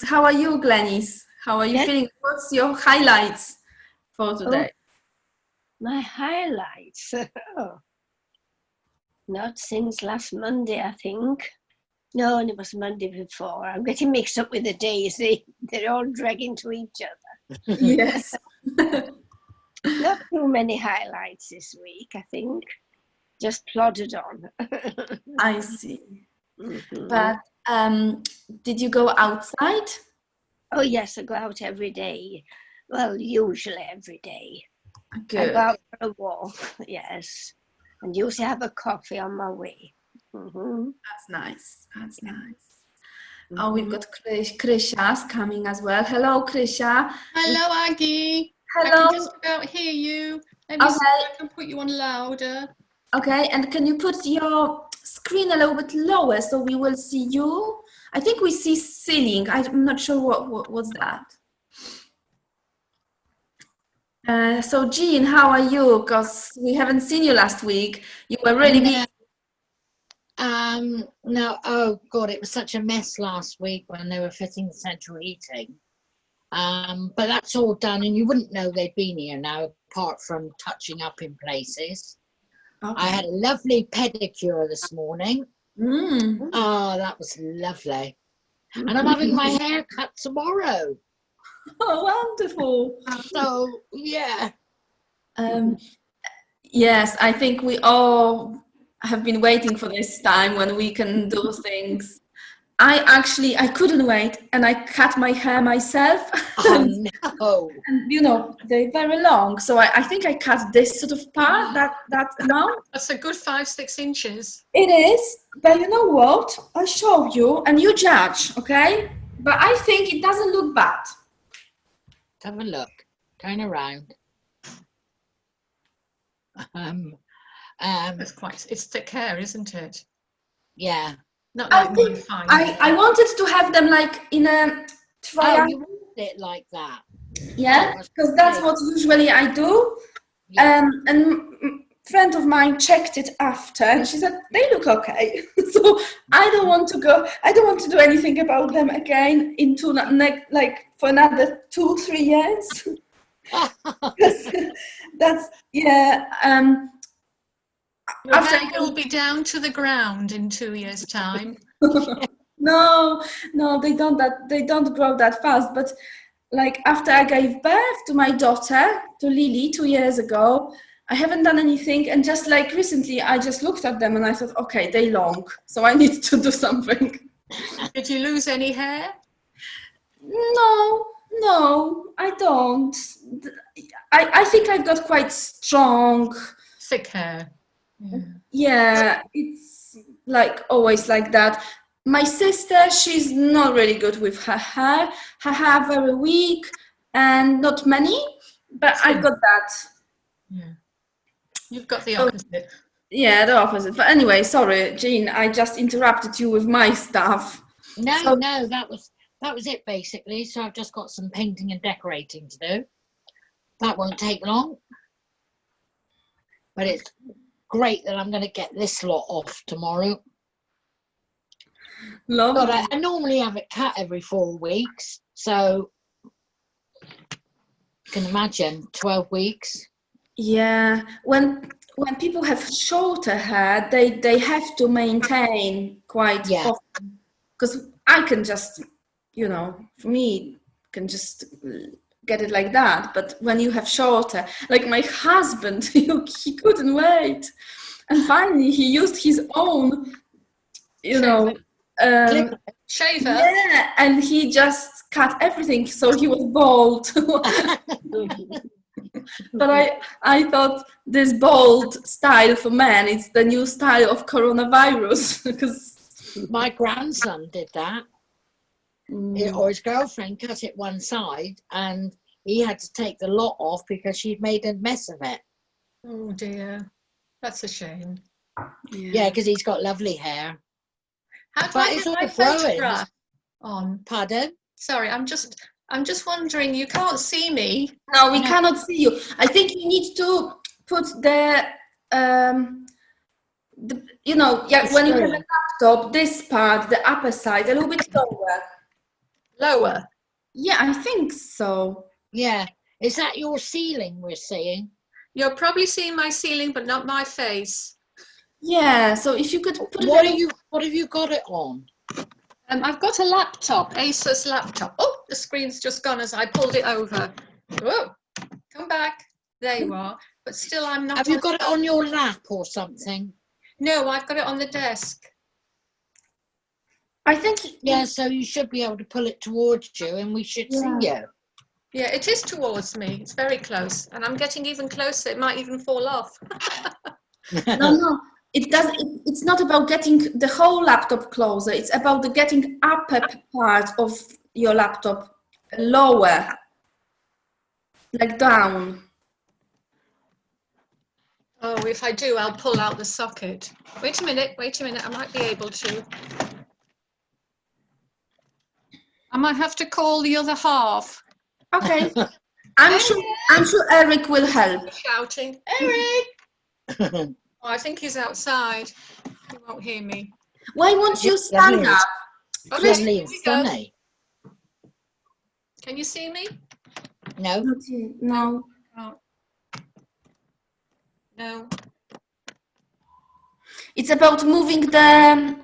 How are you, Glenys? How are you Yes. feeling? What's your highlights for Oh, today? my highlights. Oh, not since last Monday, I think. No, and it was Monday before. I'm getting mixed up with the days. They're all dragging to each other. Yes. Not too many highlights this week, I think. Just plodded on. I see. Mhm. But did you go outside? Oh, yes, I go out every day. Well, usually every day. I go Good. out for a walk, yes. And usually have a coffee on my way. Mhm. That's nice. That's nice. Mhm. Oh, we've got Krisha's coming as well. Hello, Krisha. Hello, Aggie. I Hello. can just about hear you. Let me see if I can put you on louder. Okay, and can you put your screen a little bit lower so we will see you? I think we see ceiling. I'm not sure what's that. So Jean, how are you? Because we haven't seen you last week. You were really busy. No, oh God, it was such a mess last week when they were fitting the central heating. But that's all done, and you wouldn't know they'd been here now, apart from touching up in places. Okay. I had a lovely pedicure this morning. Oh, that was lovely. And I'm having my hair cut tomorrow. Oh, wonderful. So, yeah. Yes, I think we all have been waiting for this time when we can do things. I couldn't wait, and I cut my hair myself. Oh, no. And you know, they're very long, so I think I cut this sort of part, that amount. That's a good 5-6 inches. It is, but you know what? I'll show you, and you judge, okay? But I think it doesn't look bad. Have a look. Turn around. It's thick hair, isn't it? Yeah. Not I like think mine. I wanted to have them like in a triangle. Oh, you wanted it like that? Yeah, because that's what usually I do. Yeah. And friend of mine checked it after, and she said they look okay. So I don't want to do anything about them again into like for another 2-3 years. That's yeah. Your hair will be down to the ground in 2 years' time. No, they don't grow that fast. But like after I gave birth to my daughter, to Lily, 2 years ago, I haven't done anything. And just like recently, I just looked at them and I thought, okay, they long, so I need to do something. Did you lose any hair? No, I don't. I think I've got quite strong, thick hair. Yeah, it's like always like that. My sister, she's not really good with her hair. Her hair very weak and not many, but I've got that. Yeah. You've got the opposite. Yeah, the opposite. But anyway, sorry, Jean, I just interrupted you with my stuff. No, that was it basically. So I've just got some painting and decorating to do. That won't take long. But it's great that I'm going to get this lot off tomorrow. Lovely. But I normally have it cut every 4 weeks, so you can imagine 12 weeks. Yeah, when people have shorter hair, they have to maintain quite often, because I can just, for me, can just get it like that. But when you have shorter, like my husband, he couldn't wait, and finally he used his own, shaver. Yeah, and he just cut everything, so he was bald. But I thought this bald style for men, it's the new style of coronavirus. Because my grandson did that, or his girlfriend cut it one side, and he had to take the lot off because she'd made a mess of it. Oh dear, that's a shame. Yeah, because he's got lovely hair. How do I get my photograph on? Pardon? Sorry, I'm just wondering. You can't see me. No, we cannot see you. I think you need to put when you have a laptop, this part, the upper side, a little bit lower. Lower. Yeah, I think so. Yeah. Is that your ceiling we're seeing? You're probably seeing my ceiling, but not my face. Yeah, so if you could put What it... have you got it on? I've got a laptop, Asus laptop. Oh, the screen's just gone as I pulled it over. Whoa, come back. There you are. But still, I'm not. Have you got it on your lap or something? No, I've got it on the desk. I think... Yeah, so you should be able to pull it towards you and we should see you. Yeah, it is towards me. It's very close. And I'm getting even closer. It might even fall off. No, it does. It's not about getting the whole laptop closer. It's about the getting upper part of your laptop lower, like down. Oh, if I do, I'll pull out the socket. Wait a minute. I might be able to. I might have to call the other half. Okay. I'm sure Eric will help. Shouting, Eric! Oh, I think he's outside. He won't hear me. Why won't you stand up? Okay, Lovely here and we go. sunny. Can you see me? No. No. Oh. No. It's about moving the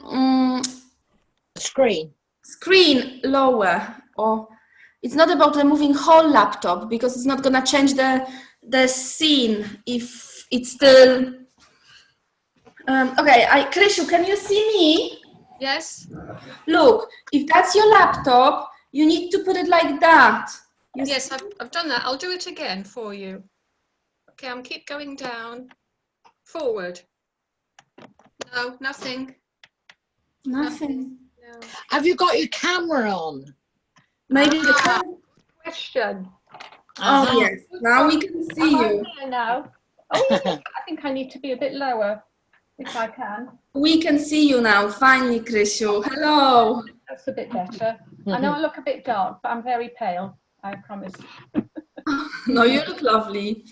screen lower, or it's not about moving whole laptop because it's not gonna change the scene if it's still. Okay, Krishu, can you see me? Yes. Look, if that's your laptop, you need to put it like that. Yes, I've done that. I'll do it again for you. Okay, I'm keep going down. Forward. No, nothing. Nothing. No. Have you got your camera on? Maybe the camera. Question. Oh yes, now we can see you. Here now. Oh yeah, I think I need to be a bit lower if I can. We can see you now, finally, Krishu. Hello. That's a bit better. I know I look a bit dark, but I'm very pale, I promise. No, you look lovely.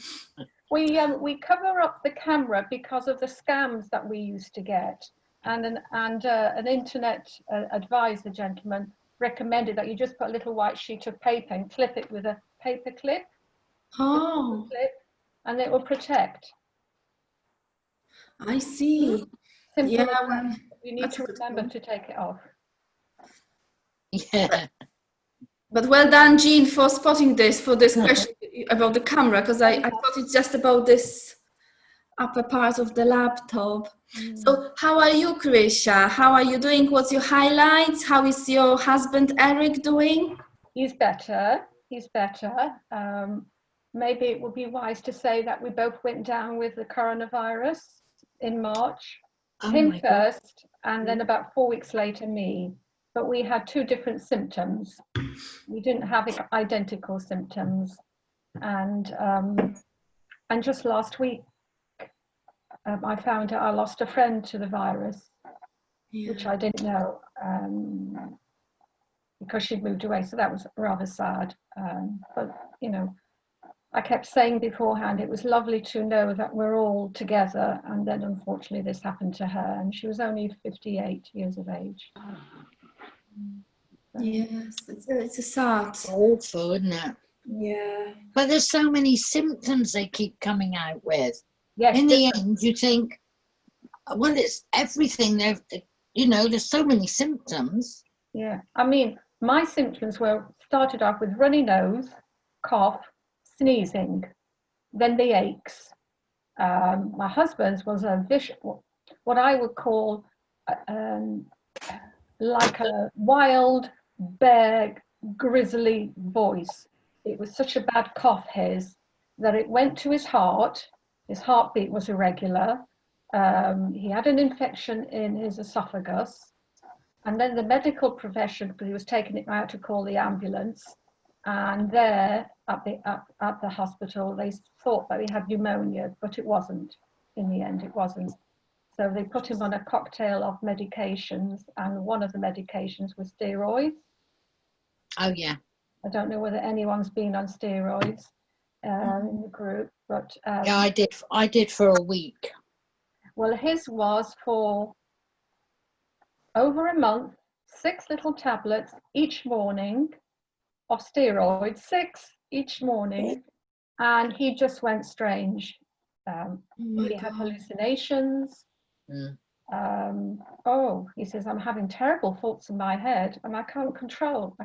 We cover up the camera because of the scams that we used to get, and an internet advisor gentleman recommended that you just put a little white sheet of paper and clip it with a paper clip. Oh, and it will protect. I see. Simple. Yeah, well, you need to remember to take it off. Yeah. But well done, Jean, for spotting this, for this question about the camera, because I thought it's just about this upper part of the laptop. So how are you, Krisha? How are you doing? What's your highlights? How is your husband, Eric, doing? He's better. Maybe it would be wise to say that we both went down with the coronavirus in March. Him first, and then about 4 weeks later, me. But we had two different symptoms. We didn't have identical symptoms. And just last week, I found out I lost a friend to the virus, which I didn't know because she'd moved away. So that was rather sad. But, you know, I kept saying beforehand, it was lovely to know that we're all together. And then unfortunately this happened to her, and she was only 58 years of age. Yes, it's a sad. Awful, isn't it? Yeah. But there's so many symptoms they keep coming out with. Yes, in the end, you think, well, it's everything. There's so many symptoms. Yeah, I mean, my symptoms started off with runny nose, cough, sneezing, then the aches. My husband's was a vicious, what I would call like a wild bear, grisly voice. It was such a bad cough, that it went to his heart. His heartbeat was irregular. He had an infection in his esophagus. And then the medical profession, because he was taking it out to call the ambulance. And there at the hospital, they thought that he had pneumonia, but it wasn't. In the end, it wasn't. So they put him on a cocktail of medications, and one of the medications was steroids. Oh, yeah. I don't know whether anyone's been on steroids in the group, but yeah, I did for a week. Well, his was for over a month, 6 little tablets each morning of steroids, 6 each morning, and he just went strange. He had hallucinations. He says, I'm having terrible thoughts in my head and I can't control.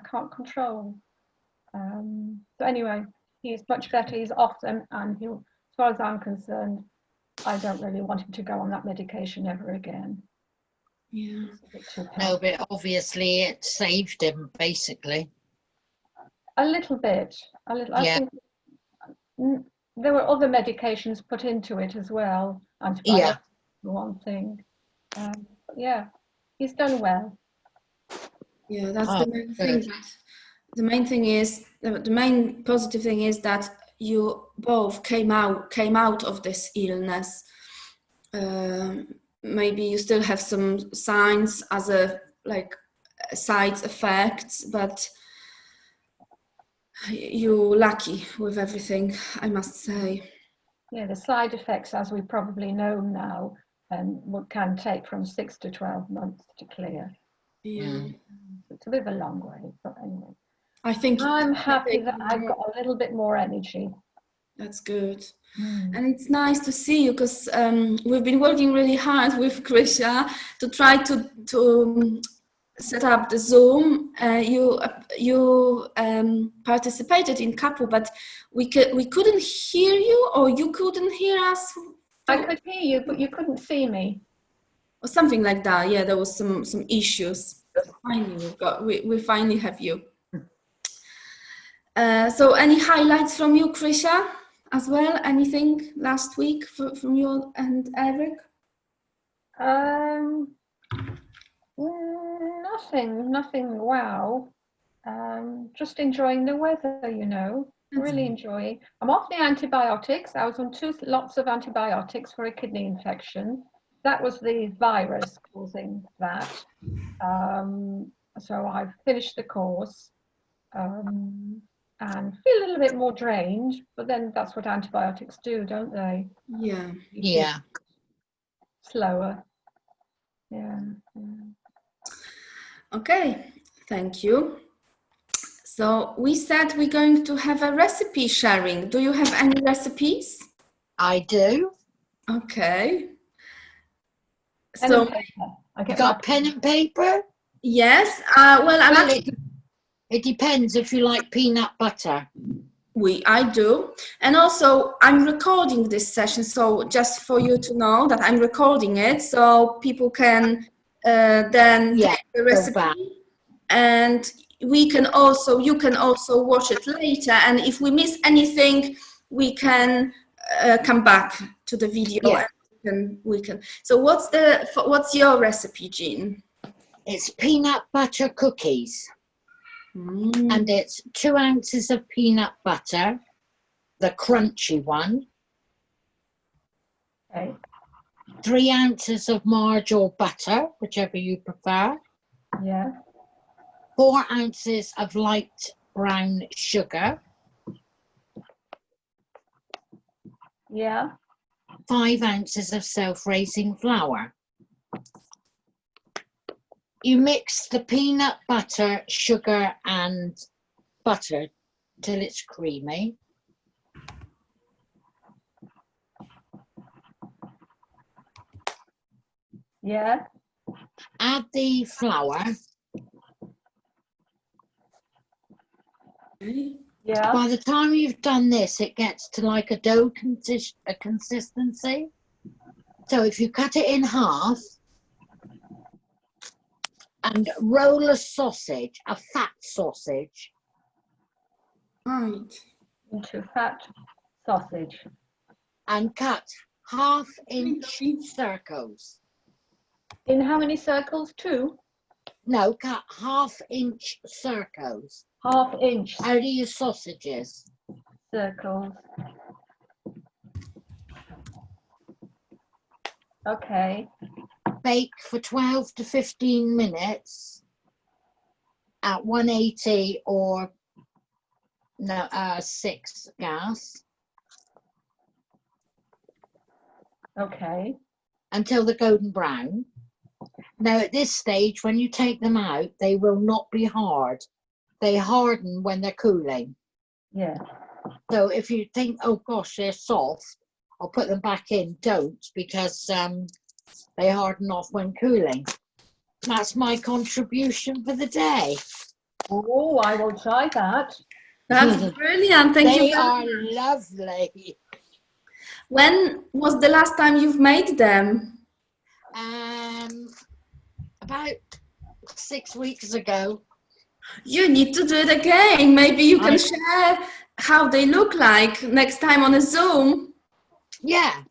So anyway, he's much better. He's off them, and he'll, as far as I'm concerned, I don't really want him to go on that medication ever again. Yeah. No, but obviously it saved him, basically. A little bit. I think there were other medications put into it as well. Antibiotics, for one thing. But yeah, he's done well. Yeah, that's the main thing. The main thing is, the main positive thing is that you both came out of this illness. Maybe you still have some signs as side effects, but you're lucky with everything, I must say. Yeah, the side effects, as we probably know now, can take from 6 to 12 months to clear. Yeah. It's a bit of a long way, but anyway. I think I'm happy that I've got a little bit more energy. That's good. And it's nice to see you, because we've been working really hard with Krisha to try to set up the Zoom. You participated in couple, but we couldn't hear you, or you couldn't hear us. I could hear you, but you couldn't see me. Or something like that. Yeah, there was some issues. Finally, we finally have you. So any highlights from you, Krisha, as well? Anything last week from you and Eric? Nothing wow. Just enjoying the weather, really enjoying. I'm off the antibiotics. I was on lots of antibiotics for a kidney infection. That was the virus causing that. So I've finished the course. And feel a little bit more drained, but then that's what antibiotics do, don't they? Yeah. Slower. Yeah. Okay, thank you. So we said we're going to have a recipe sharing. Do you have any recipes? I do. Okay. So you got pen and paper? Yes. It depends if you like peanut butter. I do. And also I'm recording this session, so just for you to know that I'm recording it, so people can then take the recipe, and you can also watch it later, and if we miss anything, we can come back to the video. And we can. So what's your recipe, Jean? It's peanut butter cookies. And it's 2 ounces of peanut butter, the crunchy one. 3 ounces of margarine or butter, whichever you prefer. 4 ounces of light brown sugar. 5 ounces of self-raising flour. You mix the peanut butter, sugar and butter till it's creamy. Add the flour. By the time you've done this, it gets to like a dough consistency. So if you cut it in half, and roll a sausage, a fat sausage. Into fat sausage. And cut 1/2-inch circles. In how many circles? 2? No, cut 1/2-inch circles. 1/2 inch. How do you sausages? Circles. Okay. Bake for 12 to 15 minutes at 180 or 6 gas. Okay. Until they're golden brown. Now, at this stage, when you take them out, they will not be hard. They harden when they're cooling. Yeah. So if you think, oh gosh, they're soft, I'll put them back in. Don't, because they harden off when cooling. That's my contribution for the day. Oh, I will try that. That's brilliant. Thank you They very are much. lovely. When was the last time you've made them? About 6 weeks ago. You need to do it again. Maybe you can share how they look like next time on a Zoom. Yeah,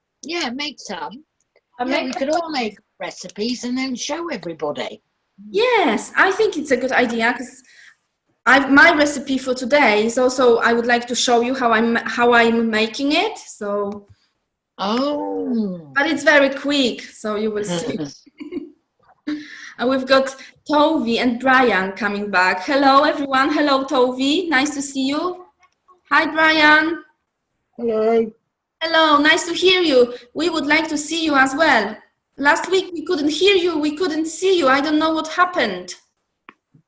make some. Yeah, we could all make recipes and then show everybody. Yes, I think it's a good idea because my recipe for today is also, I would like to show you how I'm making it. So, but it's very quick, so you will see. And we've got Toby and Brian coming back. Hello, everyone. Hello, Toby. Nice to see you. Hi, Brian. Hello. Hello. Nice to hear you. We would like to see you as well. Last week we couldn't hear you. We couldn't see you. I don't know what happened.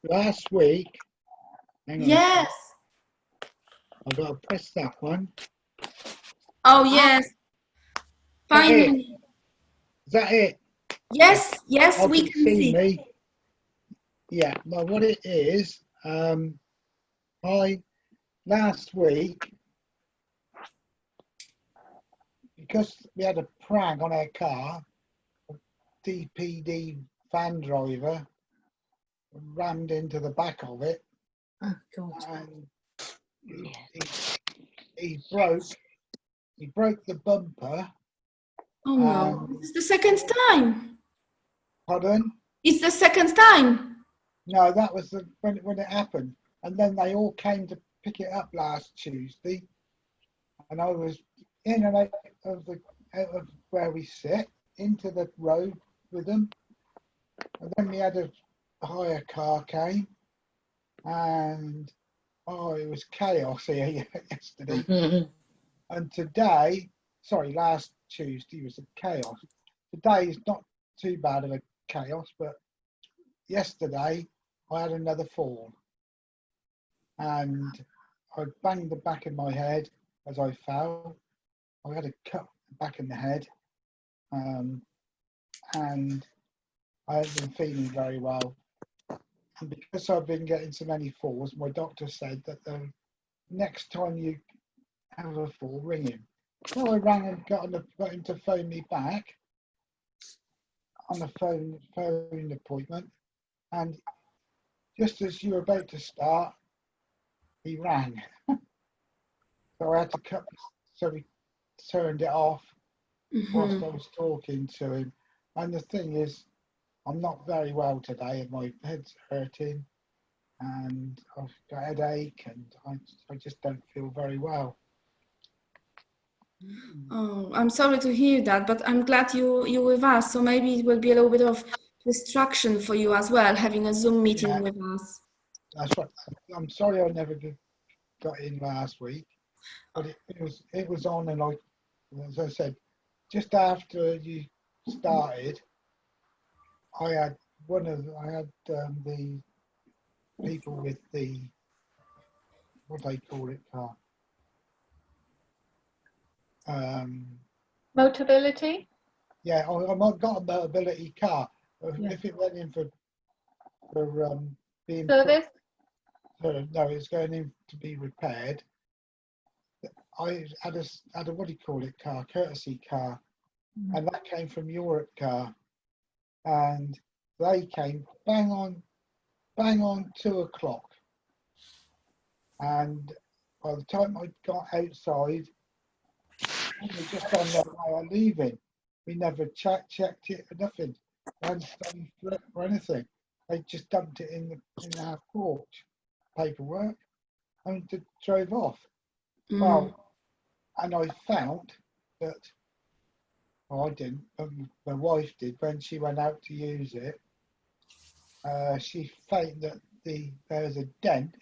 Last week. Hang on. Yes. I've got to press that one. Oh, yes. Finally. Is that it? Yes, yes, I we can see. Me. Yeah, well, what it is, last week, because we had a prank on our car, a DPD van driver rammed into the back of it. Oh, God. And he broke the bumper. Oh, no. It's the second time. Pardon? It's the second time. No, that was when it happened. And then they all came to pick it up last Tuesday. And I was in and out of where we sit, into the road with them. And then we had a hire car came. And, it was chaos here yesterday. And today, last Tuesday was a chaos. Today is not too bad of a chaos, but yesterday I had another fall and I banged the back of my head as I fell. I had a cut back in the head, and I haven't been feeling very well. And because I've been getting so many falls, my doctor said that the next time you have a fall, ring him. So I rang and got him to phone me back on a phone appointment, and just as you were about to start, he rang. So I had to cut, so we turned it off whilst I was talking to him. And the thing is, I'm not very well today, and my head's hurting, and I've got a headache, and I just don't feel very well. Oh, I'm sorry to hear that, but I'm glad you're with us. So maybe it will be a little bit of distraction for you as well, having a Zoom meeting with us. That's right. I'm sorry I never got in last week, but it was on, and as I said, just after you started, I had the people with the, what do they call it, car? Motability? Yeah, I've got a mobility car. If it went in for being Service? No, it's going in to be repaired. I had a what do you call it, car, courtesy car, and that came from Europe Car, and they came bang on 2:00, and by the time I got outside, we were just on their way of leaving. We never checked it or nothing. I hadn't done flip or anything. They just dumped it in our porch, paperwork, and drove off. Well, and I found that, I didn't, my wife did, when she went out to use it, she found that there's a dent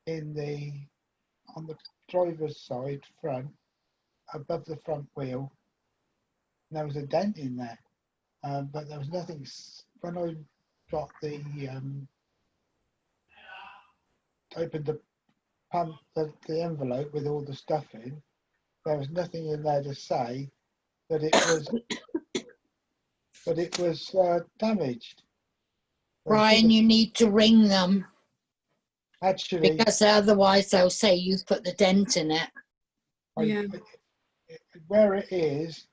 on the driver's side front, above the front wheel, and there was a dent in there. but there was nothing when I got the opened the pump, the envelope with all the stuff in. There was nothing in there to say that it was damaged. Brian, you need to ring them Actually, because otherwise they'll say you've put the dent in it. Where it is,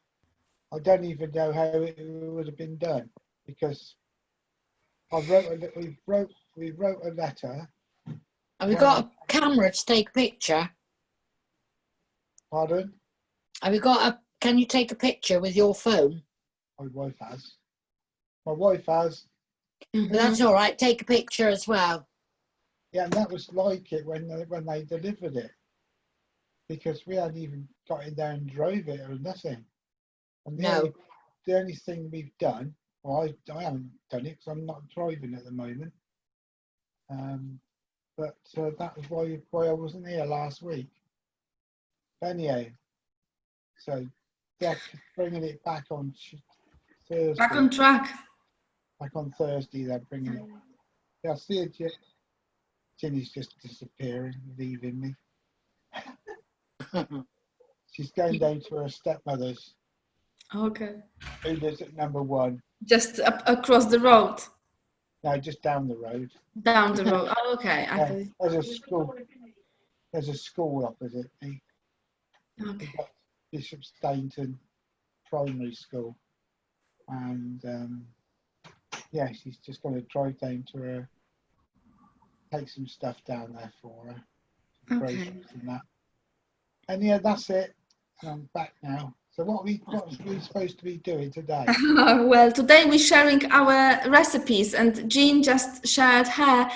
I don't even know how it would have been done, because we wrote a letter. Have you got a camera to take a picture? Pardon? Have you got a? Can you take a picture with your phone? My wife has. My wife has. Mm-hmm. But that's all right. Take a picture as well. Yeah, and that was like it when they delivered it, because we hadn't even got in there and drove it or nothing. And the only thing we've done, well, I haven't done it because I'm not driving at the moment. But that was why I wasn't here last week. But anyhow, so they're bringing it back on Thursday. Back on track. Back on Thursday, they're bringing it. Yeah, I see it. Ginny's just disappearing, leaving me. She's going down to her stepmother's. Okay. Who lives at number 1? Just across the road. No, just down the road. Down the road. Oh, okay. Yeah, there's a school. There's a school opposite me. Okay. Bishop Stainton Primary School, and yeah, she's just going to drive down to her, take some stuff down there for her, some groceries and that. And yeah, that's it. And I'm back now. So what was we supposed to be doing today? Well, today we're sharing our recipes, and Jean just shared her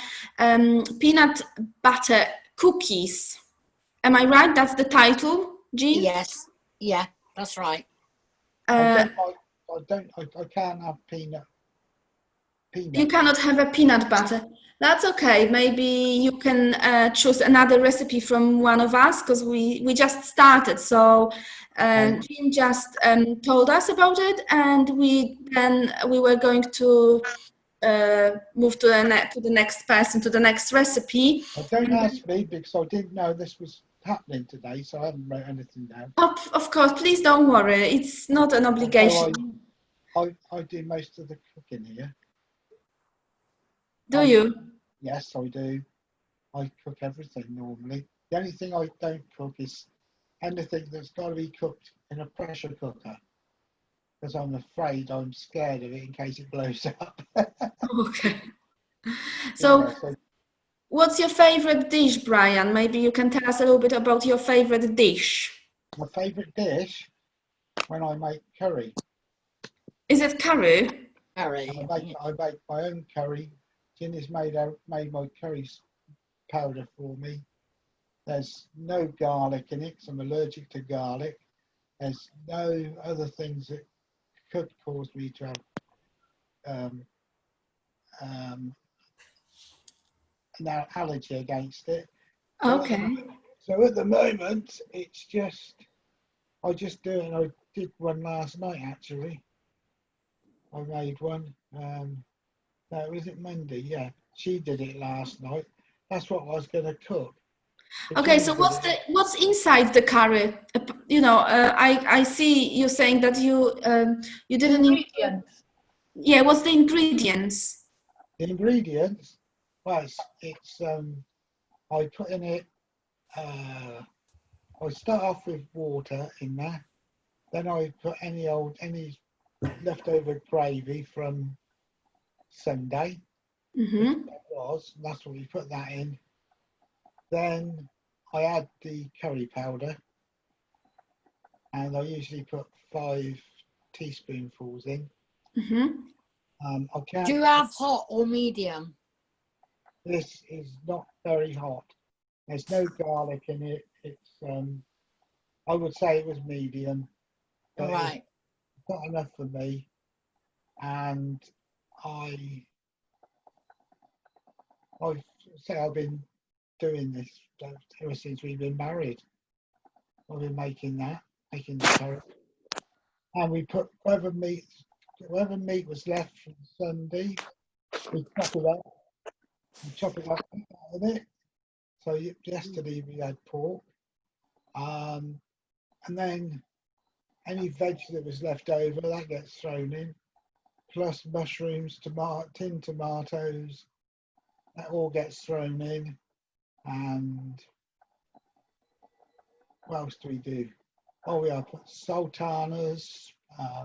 peanut butter cookies. Am I right? That's the title, Jean? Yes. Yeah, that's right. I can't have peanut. You cannot have a peanut butter. That's okay. Maybe you can choose another recipe from one of us, because we just started. So Jean just told us about it, and we were going to move to the next person, to the next recipe. Don't ask me, because I didn't know this was happening today, so I haven't wrote anything down. Of course, please don't worry. It's not an obligation. I do most of the cooking here. Do you? Yes, I do. I cook everything normally. The only thing I don't cook is anything that's got to be cooked in a pressure cooker, because I'm scared of it in case it blows up. Okay. So, what's your favorite dish, Brian? Maybe you can tell us a little bit about your favorite dish. My favorite dish, when I make curry. Is it curry? Curry. I make my own curry. Ginny's made my curry powder for me. There's no garlic in it, because I'm allergic to garlic. There's no other things that could cause me to have an allergy against it. Okay. So at the moment, it's just, I just do it. And I did one last night, actually. I made one. No, was it Monday? Yeah, she did it last night. That's what I was going to cook. Okay, so what's inside the curry? I see you saying that you didn't. Ingredients. Yeah, what's the ingredients? The ingredients, well, it's I put in it. I start off with water in there. Then I put any leftover gravy from Sunday. Mm-hmm. That's what we put that in. Then I add the curry powder, and I usually put 5 teaspoonfuls in. Mm-hmm. Do you have hot or medium? This is not very hot. There's no garlic in it. It's I would say it was medium, but Right. it's not enough for me. And I've been doing this ever since we've been married. I've been making the curry, and we put whatever meat whatever meat was left from Sunday, we chop it up. We chop it up out of it. So yesterday we had pork, and then any veg that was left over that gets thrown in, plus mushrooms, tinned tomatoes, that all gets thrown in. And what else do we do? Oh, we put sultanas. I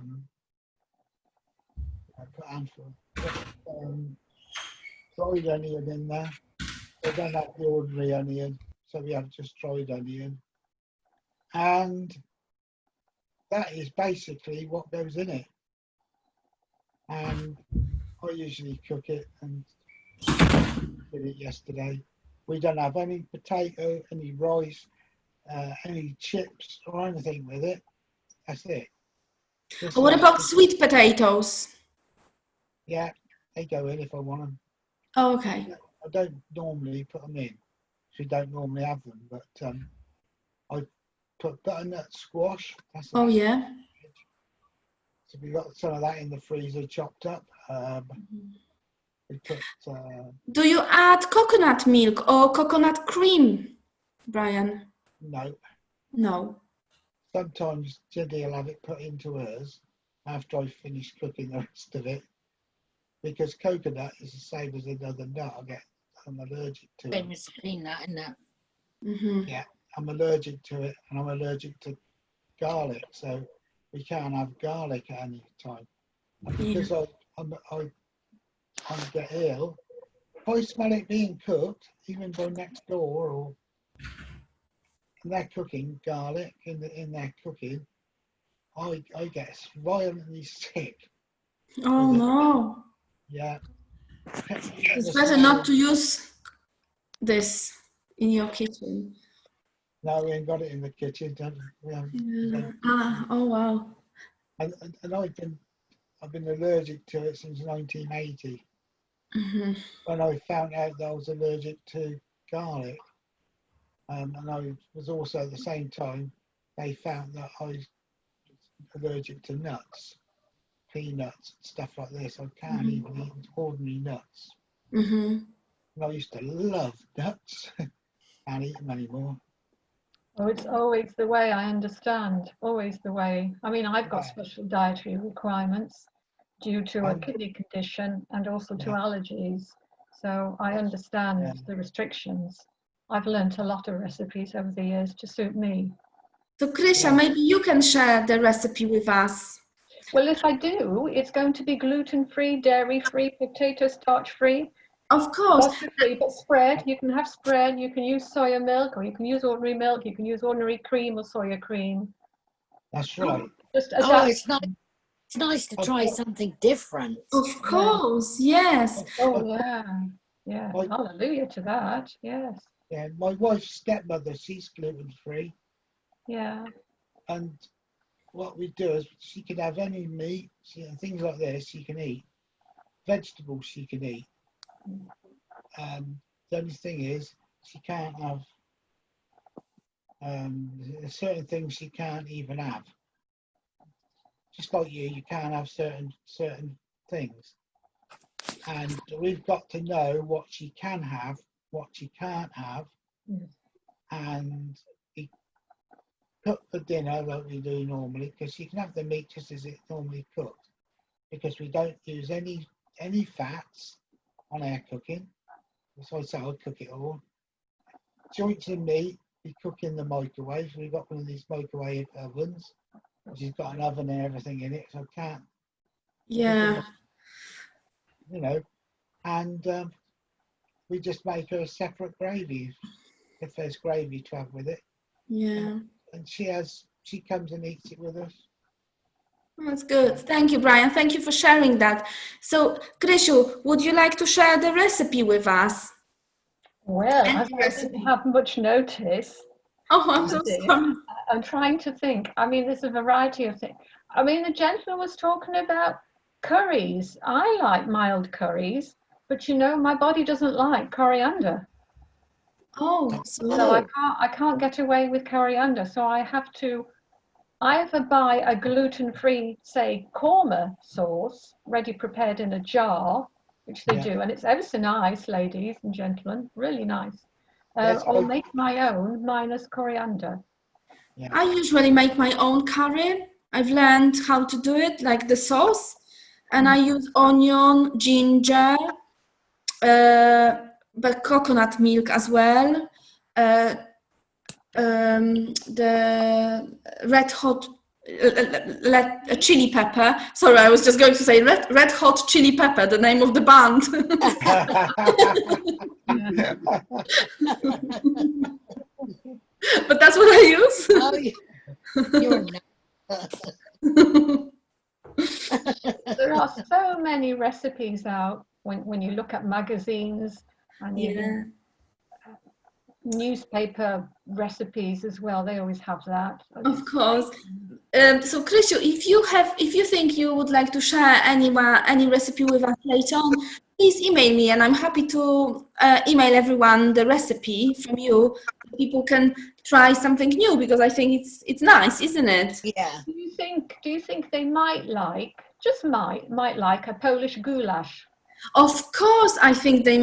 put a handful. Dried onion in there. We don't have the ordinary onion, so we have just dried onion. And that is basically what goes in it. And I usually cook it, and did it yesterday. We don't have any potato, any rice, any chips or anything with it. That's it. What about sweet potatoes? Yeah, they go in if I want them. Oh, okay. I don't normally put them in. We don't normally have them, but I put butternut squash. Oh, yeah. So we got some of that in the freezer chopped up. We put. Do you add coconut milk or coconut cream, Brian? No. No. Sometimes Jenny will have it put into hers after I finish cooking the rest of it, because coconut is the same as another nut. I'm allergic to it. Famous peanut, isn't it? Mm-hmm. Yeah, I'm allergic to it, and I'm allergic to garlic, so we can't have garlic at any time. And because I get ill, if I smell it being cooked, even by next door, or they're cooking garlic in their cooking, I get violently sick. Oh no. Yeah. It's better not to use this in your kitchen. No, we ain't got it in the kitchen. Oh wow. And I've been allergic to it since 1980. Mm-hmm. When I found out that I was allergic to garlic, and I was also at the same time they found that I was allergic to nuts, peanuts, stuff like this. I can't even eat ordinary nuts. Mm-hmm. And I used to love nuts. Can't eat them anymore. Oh, it's always the way, I understand. Always the way. I mean, I've got special dietary requirements due to a kidney condition and also to allergies. So I understand the restrictions. I've learnt a lot of recipes over the years to suit me. So Krisha, maybe you can share the recipe with us. Well, if I do, it's going to be gluten-free, dairy-free, potato starch-free. Of course. But spread, you can have spread, you can use soya milk, or you can use ordinary milk, you can use ordinary cream or soya cream. That's right. Just it's nice to try something different. Of course, yes. Oh yeah. Hallelujah to that, yes. Yeah, my wife's stepmother, she's gluten-free. Yeah. And what we do is she can have any meat, things like this she can eat. Vegetables she can eat. The only thing is she can't have certain things she can't even have. Just like you can't have certain things. And we've got to know what she can have, what she can't have, and we cook the dinner like we do normally, because she can have the meat just as it's normally cooked, because we don't use any fats on our cooking. So I say I'll cook it all. Joints of meat we cook in the microwave. We've got one of these microwave ovens, which has got an oven and everything in it, so I can't. Yeah. You know, and we just make her a separate gravy if there's gravy to have with it. Yeah. And she comes and eats it with us. That's good. Thank you, Brian. Thank you for sharing that. So, Krishu, would you like to share the recipe with us? Well, I didn't have much notice. Oh, I'm so sorry. I'm trying to think. I mean, there's a variety of things. I mean, the gentleman was talking about curries. I like mild curries, but my body doesn't like coriander. Oh, so I can't get away with coriander. So I have to I ever buy a gluten-free, say, korma sauce, ready prepared in a jar, which they do, and it's ever so nice, ladies and gentlemen, really nice. Or make my own, minus coriander. Yeah. I usually make my own curry. I've learned how to do it, like the sauce, and I use onion, ginger, but coconut milk as well. The red hot chili pepper. Sorry, I was just going to say red hot chili pepper, the name of the band. But that's what I use. Oh, you're There are so many recipes out when you look at magazines and even newspaper recipes as well. They always have that. Of course. So, Krysiu, if you think you would like to share any recipe with us later on, please email me, and I'm happy to email everyone the recipe from you. People can try something new, because I think it's nice, isn't it? Yeah. Do you think they might like like a Polish goulash? Of course, I think they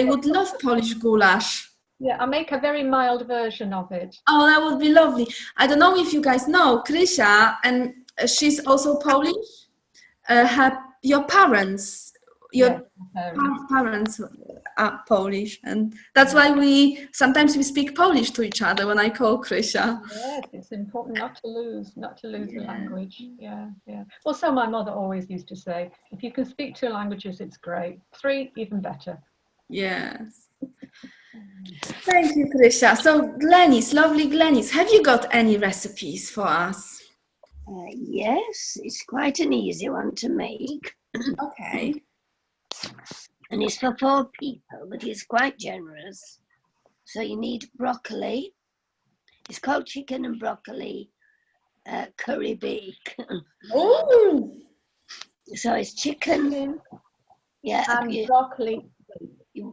would love Polish goulash. Yeah, I make a very mild version of it. Oh, that would be lovely. I don't know if you guys know Krysia, and she's also Polish. Your parents are Polish, and that's why we sometimes speak Polish to each other when I call Krysia. Yes, it's important not to lose the language. Yeah. Well, so my mother always used to say, if you can speak 2 languages, it's great. 3, even better. Yes. Thank you, Krysia. So, lovely Glenys, have you got any recipes for us? Yes, it's quite an easy one to make. Okay. And it's for 4 people, but it's quite generous. So you need broccoli. It's called chicken and broccoli curry bake. Oh! So it's chicken. Yeah. And broccoli.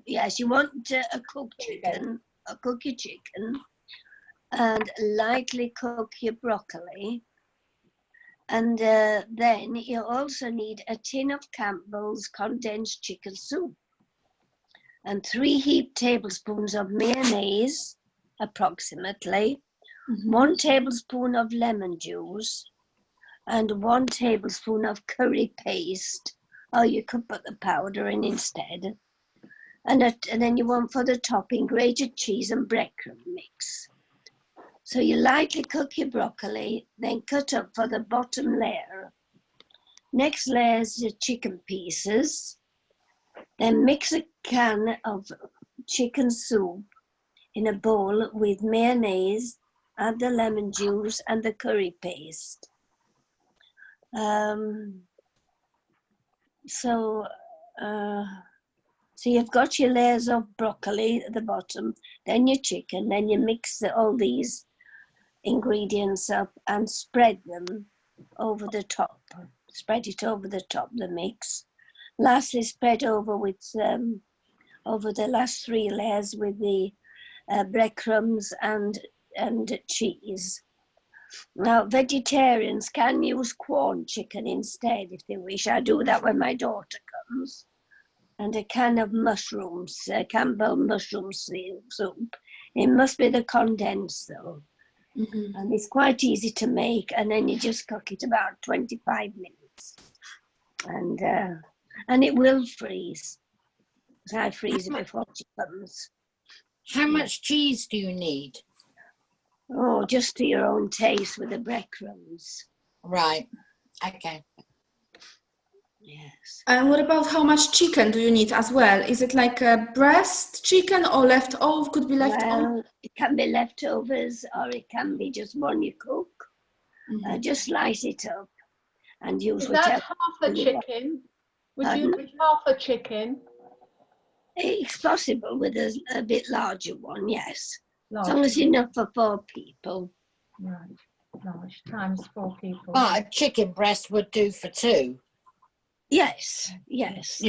Yes, you want a cooked chicken, cook your chicken, and lightly cook your broccoli. And then you also need a tin of Campbell's condensed chicken soup, and 3 heaped tablespoons of mayonnaise, approximately, 1 tablespoon of lemon juice, and 1 tablespoon of curry paste, or you could put the powder in instead. And then you want for the topping grated cheese and breadcrumb mix. So you lightly cook your broccoli, then cut up for the bottom layer. Next layer is the chicken pieces. Then mix a can of chicken soup in a bowl with mayonnaise, add the lemon juice and the curry paste. So you've got your layers of broccoli at the bottom, then your chicken, then you mix all these ingredients up and spread them over the top. Spread it over the top, the mix. Lastly, spread over with over the last 3 layers with the breadcrumbs and cheese. Now, vegetarians can use corn chicken instead if they wish. I do that when my daughter comes. And a can of mushrooms, Campbell mushroom soup. It must be the condensed though. And it's quite easy to make, and then you just cook it about 25 minutes. And it will freeze. So I freeze it before she comes. How much cheese do you need? Oh, just to your own taste with the breadcrumbs. Right. Okay. Yes. And what about how much chicken do you need as well? Is it like a breast chicken or leftover? Could be leftover? Well, it can be leftovers or it can be just one you cook. Just slice it up and use whatever. Is that half a chicken? Would you use half a chicken? It's possible with a bit larger one, yes. Large. As long as enough for 4 people. Right. Large times 4 people. A chicken breast would do for 2. Yes. You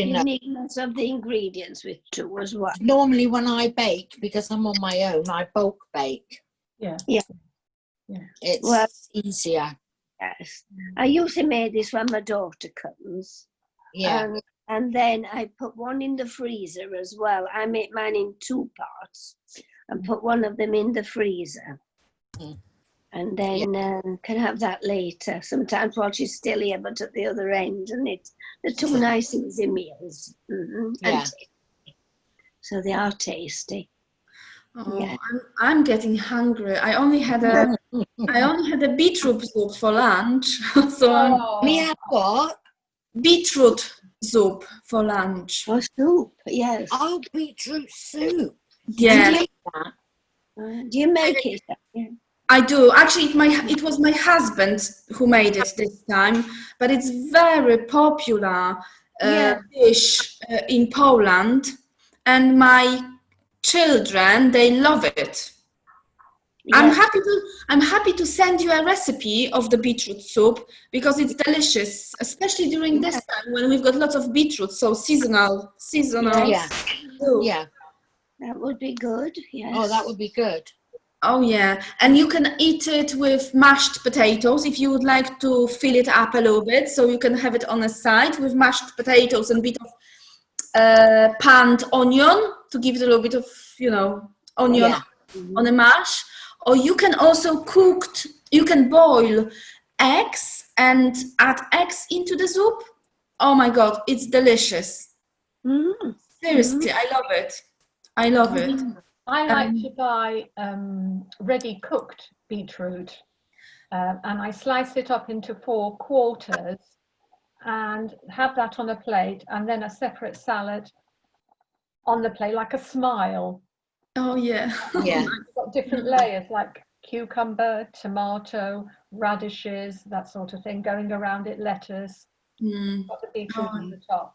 know. need lots of the ingredients with 2 as well. Normally when I bake, because I'm on my own, I bulk bake. Yeah. It's easier. Yes. I usually make this when my daughter comes. Yeah. And then I put one in the freezer as well. I make mine in 2 parts and put one of them in the freezer. Mm. And then can have that later. Sometimes while she's still here, but at the other end. And they're 2 nice easy meals. Mm-hmm. Yeah. So they are tasty. Oh, Yeah. I'm getting hungry. I only had a beetroot soup for lunch. So We have what? beetroot soup for lunch. Oh, soup, yes. Oh, beetroot soup. Yeah. Do you make that? Do you make it? Yeah. I do. Actually, it was my husband who made it this time, but it's very popular dish in Poland, and my children, they love it. Yeah. I'm happy to send you a recipe of the beetroot soup because it's delicious, especially during this time when we've got lots of beetroot, so seasonal. Yeah. Soup. Yeah. That would be good, yes. Oh, that would be good. Oh yeah, and you can eat it with mashed potatoes if you would like to fill it up a little bit, so you can have it on a side with mashed potatoes and a bit of panned onion to give it a little bit of, onion on a mash. Or you can also you can boil eggs and add eggs into the soup. Oh my God, it's delicious. Mm. Seriously, I love it. I love it. I like to buy ready cooked beetroot and I slice it up into 4 quarters and have that on a plate, and then a separate salad on the plate, like a smile. Oh yeah. Yeah. It's got different layers like cucumber, tomato, radishes, that sort of thing going around it, lettuce, got the beetroot on the top.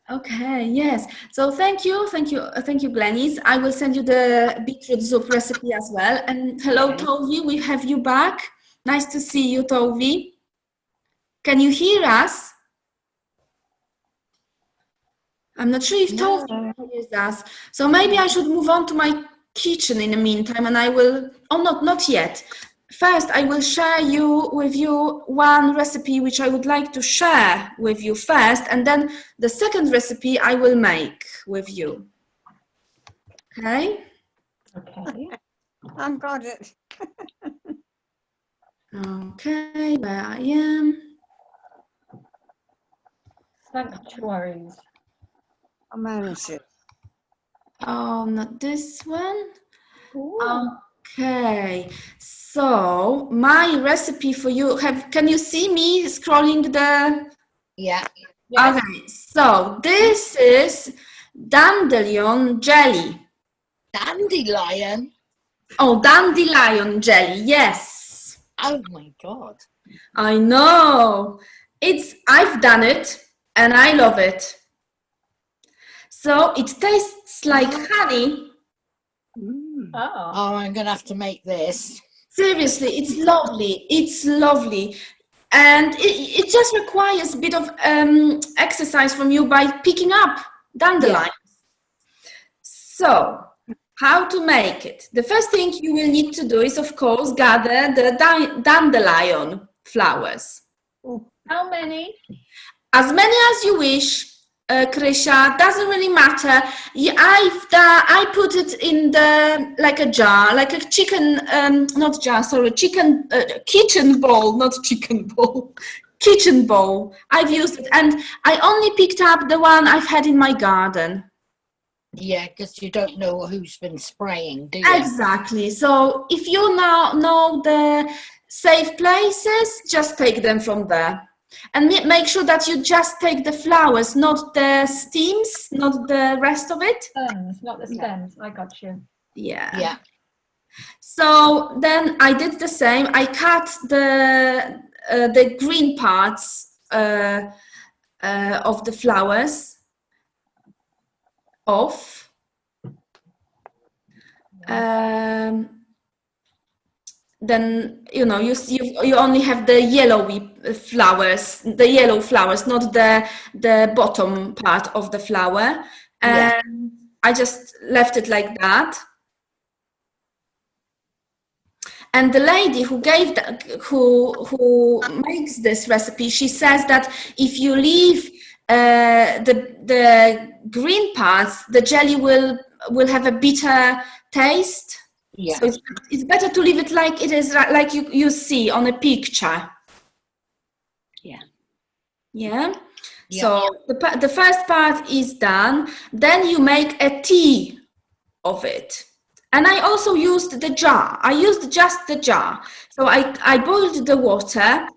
Okay, yes. So thank you, Glenys. I will send you the beetroot soup recipe as well. And hello, Tovi, we have you back. Nice to see you, Tovi. Can you hear us? I'm not sure if Tovi hears us. So maybe I should move on to my kitchen in the meantime, and I will. Oh, not yet. First, I will share with you one recipe which I would like to share with you first, and then the second recipe I will make with you. Okay? Okay. I've got it. Okay, where I am. Sanctuaries. I managed it. Oh, not this one. Ooh. Okay, so my recipe for you, can you see me scrolling the? Yeah. Yes. Okay, so this is dandelion jelly. Dandelion? Oh, dandelion jelly, yes. Oh my God. I know. I've done it and I love it. So it tastes like honey. Oh, I'm going to have to make this. Seriously, it's lovely. It's lovely. And it just requires a bit of exercise from you by picking up dandelions. Yeah. So, how to make it? The first thing you will need to do is, of course, gather the dandelion flowers. How many? As many as you wish. Krisha, doesn't really matter. I put it in like a jar, like a chicken, kitchen bowl, not chicken bowl, kitchen bowl. I've used it, and I only picked up the one I've had in my garden. Yeah, because you don't know who's been spraying, do you? Exactly. So if you now know the safe places, just take them from there. And make sure that you just take the flowers, not the stems, not the rest of it. Stems, not the stems. I got you. Yeah. Yeah. So then I did the same. I cut the green parts of the flowers off. Then you only have the yellow flowers, not the bottom part of the flower. And I just left it like that. And the lady who gave who makes this recipe, she says that if you leave the green parts, the jelly will have a bitter taste. Yeah. So it's better to leave it like it is, like you see on a picture. Yeah. Yeah. Yeah. So the first part is done. Then you make a tea of it. And I also used the jar. I used just the jar. So I boiled the water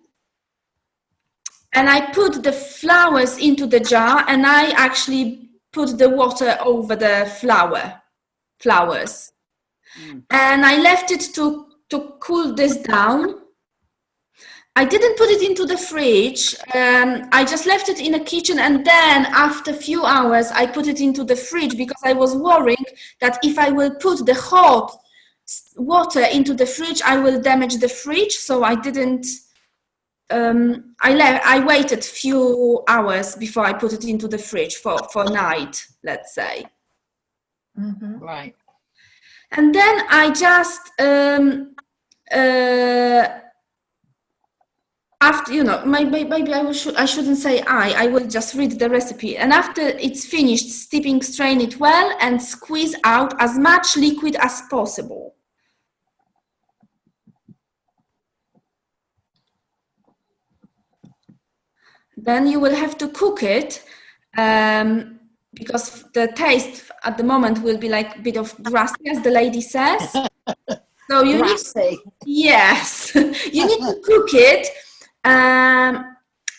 and I put the flowers into the jar, and I actually put the water over the flowers. And I left it to cool this down. I didn't put it into the fridge. I just left it in the kitchen, and then after a few hours, I put it into the fridge because I was worrying that if I will put the hot water into the fridge, I will damage the fridge. So I didn't. I waited a few hours before I put it into the fridge for night, let's say. Mm-hmm. Right. And then I just after, you know, maybe I shouldn't say I will just read the recipe. And after it's finished steeping, strain it well and squeeze out as much liquid as possible. Then you will have to cook it because the taste at the moment will be like a bit of grassy, as the lady says. So you Grassy. yes, you need to cook it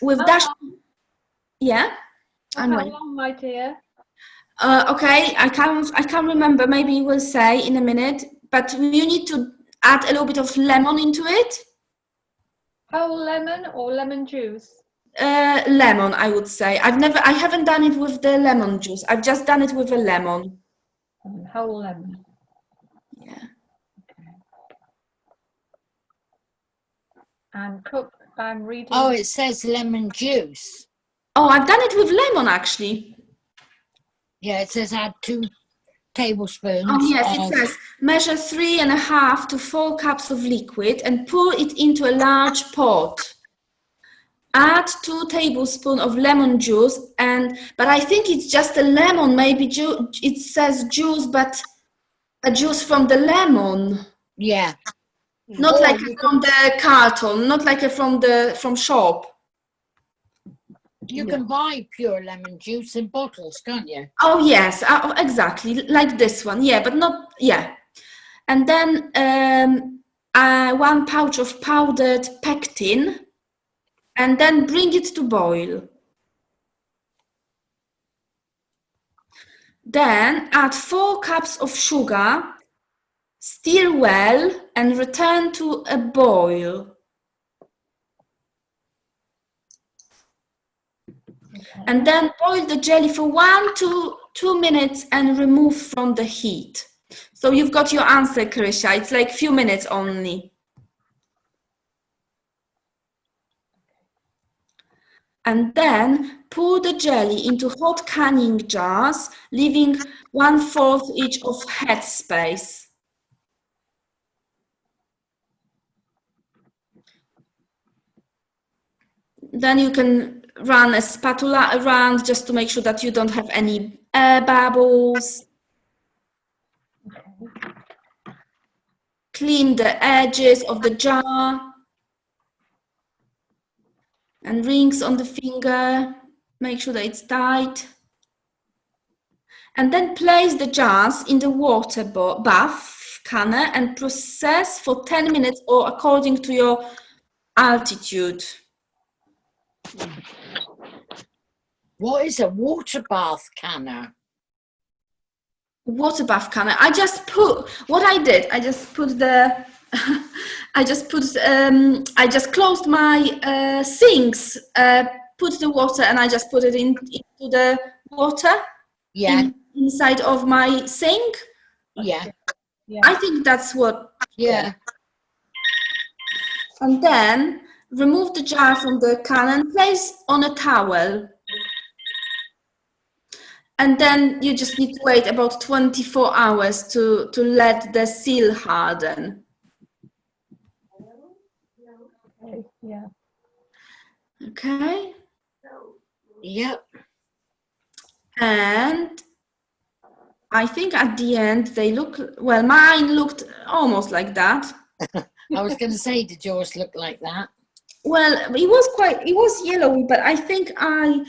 with dash. Yeah, How long, my dear? okay, I can't remember. Maybe you will say in a minute. But you need to add a little bit of lemon into it. Whole lemon or lemon juice? Lemon, I would say. I haven't done it with the lemon juice. I've just done it with a lemon. Whole lemon. Yeah. Okay. And cook. I'm reading. Oh, it says lemon juice. Oh, I've done it with lemon actually. Yeah, it says add 2 tablespoons. Oh yes, it says measure 3.5 to 4 cups of liquid and pour it into a large pot. Add 2 tablespoons of lemon juice, but I think it's just a lemon. Maybe it says juice, but a juice from the lemon. Yeah. Not like from the carton, not like from shop. You can buy pure lemon juice in bottles, can't you? Oh yes, exactly, like this one. Yeah, but not, yeah. And then 1 pouch of powdered pectin, and then bring it to boil. Then add 4 cups of sugar, stir well, and return to a boil. Okay. And then boil the jelly for 1 to 2 minutes and remove from the heat. So you've got your answer, Krysia. It's like a few minutes only. And then pour the jelly into hot canning jars, leaving 1/4 each of head space. Then you can run a spatula around just to make sure that you don't have any air bubbles. Clean the edges of the jar. And rings on the finger, make sure that it's tight. And then place the jars in the water bath canner and process for 10 minutes or according to your altitude. What is a water bath canner? Water bath canner. I just closed my sinks, put the water, and I just put it into the water. Yeah. Inside of my sink. Yeah. Yeah. I think that's what. Yeah. And then remove the jar from the can and place on a towel. And then you just need to wait about 24 hours to let the seal harden. Okay, yeah. Okay. Yep. And I think at the end they look, well, mine looked almost like that. I was going to say, did yours look like that? Well, it was yellowy, but I think I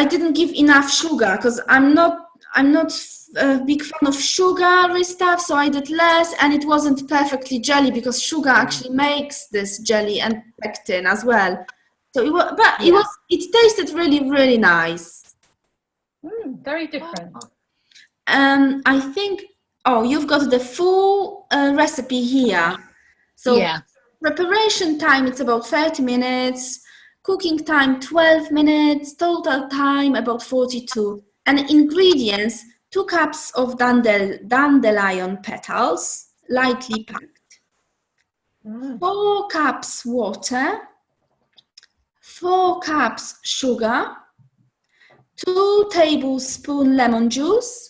didn't give enough sugar because I'm not a big fan of sugary stuff, so I did less, and it wasn't perfectly jelly because sugar actually makes this jelly and pectin as well. So it tasted really, really nice. Very different. I think, you've got the full recipe here. So preparation time, it's about 30 minutes. Cooking time, 12 minutes. Total time, about 42. And ingredients, 2 cups of dandelion petals, lightly packed. 4 cups water. 4 cups sugar. 2 tablespoons lemon juice.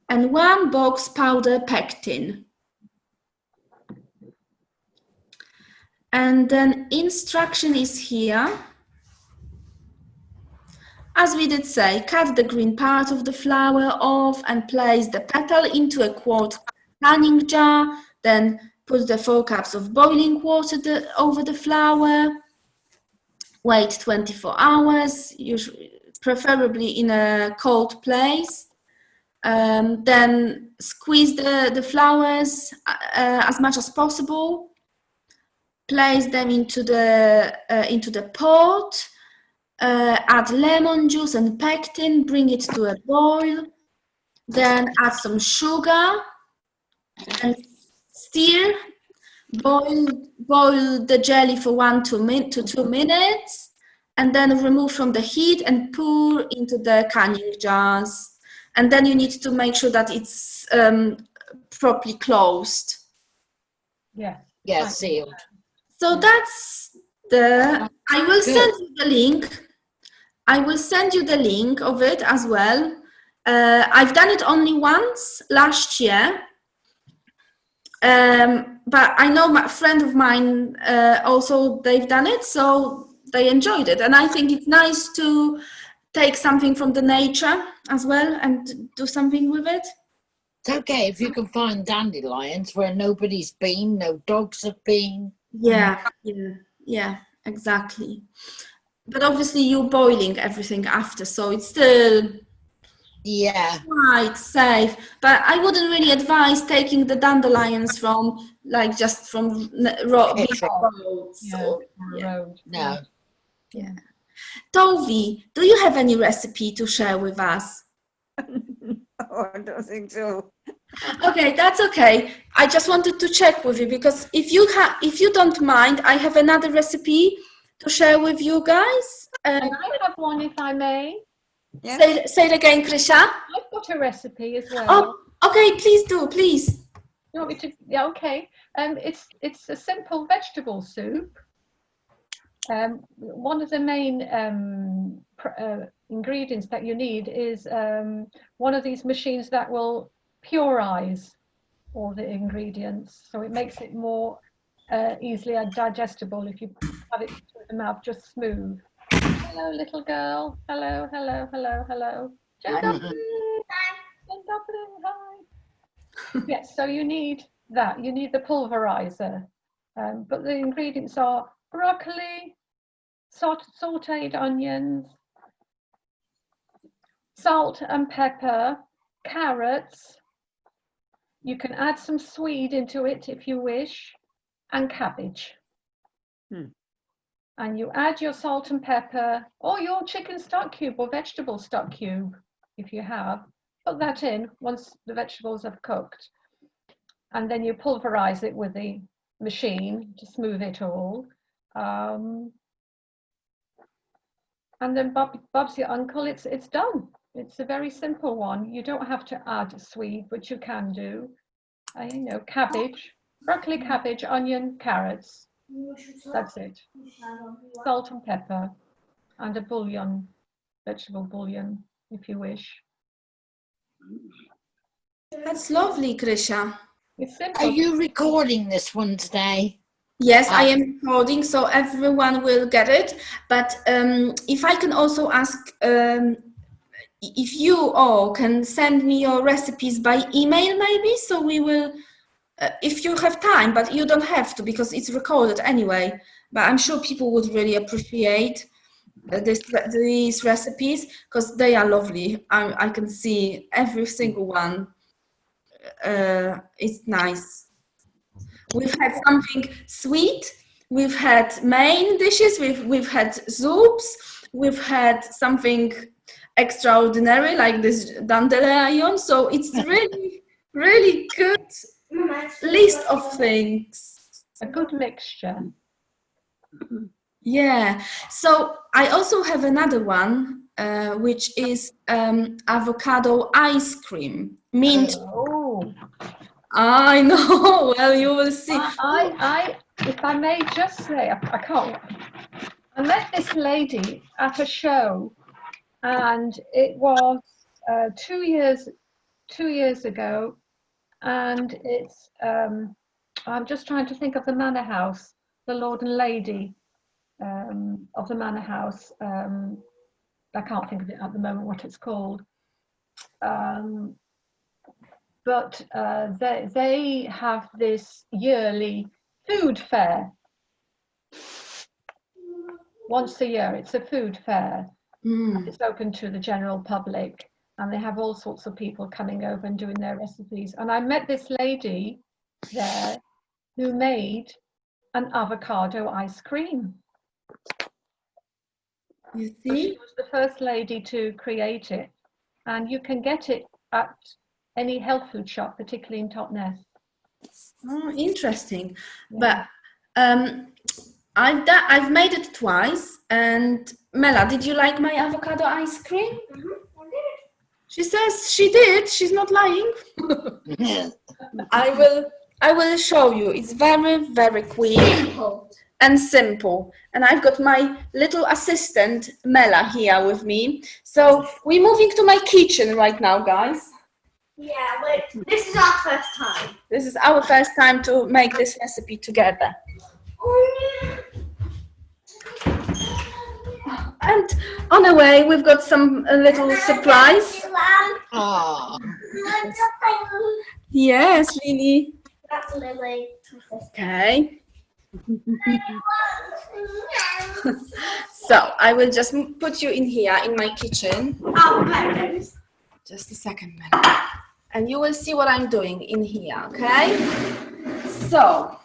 And 1 box powder pectin. And then instruction is here. As we did say, cut the green part of the flower off and place the petal into a quart canning jar. Then put the 4 cups of boiling water over the flower. Wait 24 hours, preferably in a cold place. Then squeeze the flowers as much as possible. Place them into the pot. Add lemon juice and pectin. Bring it to a boil. Then add some sugar and stir. Boil the jelly for 1 to 2 minutes, and then remove from the heat and pour into the canning jars. And then you need to make sure that it's properly closed. Yeah. Yeah, sealed. So that's I will send you the link. I will send you the link of it as well. I've done it only once last year. But I know a friend of mine also, they've done it, so they enjoyed it. And I think it's nice to take something from the nature as well and do something with it. It's okay if you can find dandelions where nobody's been, no dogs have been. Yeah, exactly. But obviously you're boiling everything after, so it's still quite safe. But I wouldn't really advise taking the dandelions from raw roads. No. Yeah. Tovi, do you have any recipe to share with us? Oh, I don't think so. Okay, that's okay. I just wanted to check with you because if you don't mind, I have another recipe to share with you guys. And I have one, if I may. Yeah. Say it again, Krisha. I've got a recipe as well. Oh, okay, please do, please. You want me to? Yeah, okay. It's a simple vegetable soup. One of the main ingredients that you need is one of these machines that will purize all the ingredients, so it makes it more easily digestible if you have it through the mouth just smooth. Hello, little girl. Hello, hello, hello, hello. Jen Dublin. Jen Dublin, hi. Yes, so you need that. You need the pulverizer. But the ingredients are broccoli, sauteed onions, salt and pepper, carrots. You can add some swede into it if you wish, and cabbage. And you add your salt and pepper, or your chicken stock cube or vegetable stock cube, if you have. Put that in once the vegetables have cooked. And then you pulverize it with the machine to smooth it all. And then Bob's your uncle, it's done. It's a very simple one. You don't have to add swede, but you can do. Cabbage, broccoli, cabbage, onion, carrots. That's it. Salt and pepper, and a bouillon, vegetable bouillon, if you wish. That's lovely, Krisha. It's simple. Are you recording this one today? Yes, I am recording, so everyone will get it. But if I can also ask if you all can send me your recipes by email, maybe, so we will, if you have time, but you don't have to because it's recorded anyway. But I'm sure people would really appreciate these recipes because they are lovely. I can see every single one. It's nice. We've had something sweet. We've had main dishes. We've had soups. We've had something extraordinary like this dandelion. So it's really, really good list of things. A good mixture. Yeah. So I also have another one, which is avocado ice cream. Mint. Oh. I know. Well, you will see. If I may just say, I can't. I met this lady at a show, and it was 2 years ago, and it's. I'm just trying to think of the manor house, the Lord and Lady of the manor house. I can't think of it at the moment what it's called. But they have this yearly food fair. Once a year, it's a food fair. It's open to the general public, and they have all sorts of people coming over and doing their recipes. And I met this lady there who made an avocado ice cream. You So see? she was the first lady to create it, and you can get it at any health food shop, particularly in Totnes. Oh, interesting. Yeah. But I've made it twice. And Mela, did you like my avocado ice cream? I did. She says she did. She's not lying. I will show you. It's very, very quick and simple. And I've got my little assistant Mela here with me. So we're moving to my kitchen right now, guys. Yeah, but this is our first time. This is our first time to make this recipe together. And on the way, we've got some little surprise. Oh, Yes, Lily. That's Lily. Okay. So I will just put you in here in my kitchen. Avocados. Just a second, Mela. And you will see what I'm doing in here, okay? So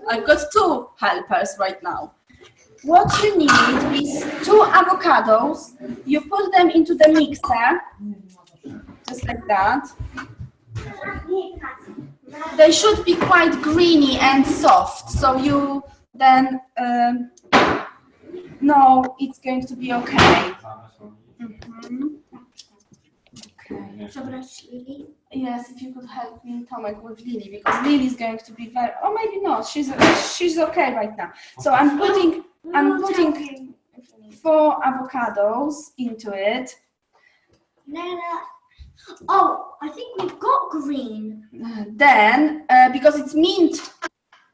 I've got 2 helpers right now. What you need is 2 avocados. You put them into the mixer, just like that. They should be quite greeny and soft, so you then know it's going to be okay. Okay. Yes, if you could help me, Tomek, with Lily, because Lily's going to be very. Oh, maybe not. She's okay right now. So I'm putting 4 avocados into it. Oh, I think we've got green. Then, because it's mint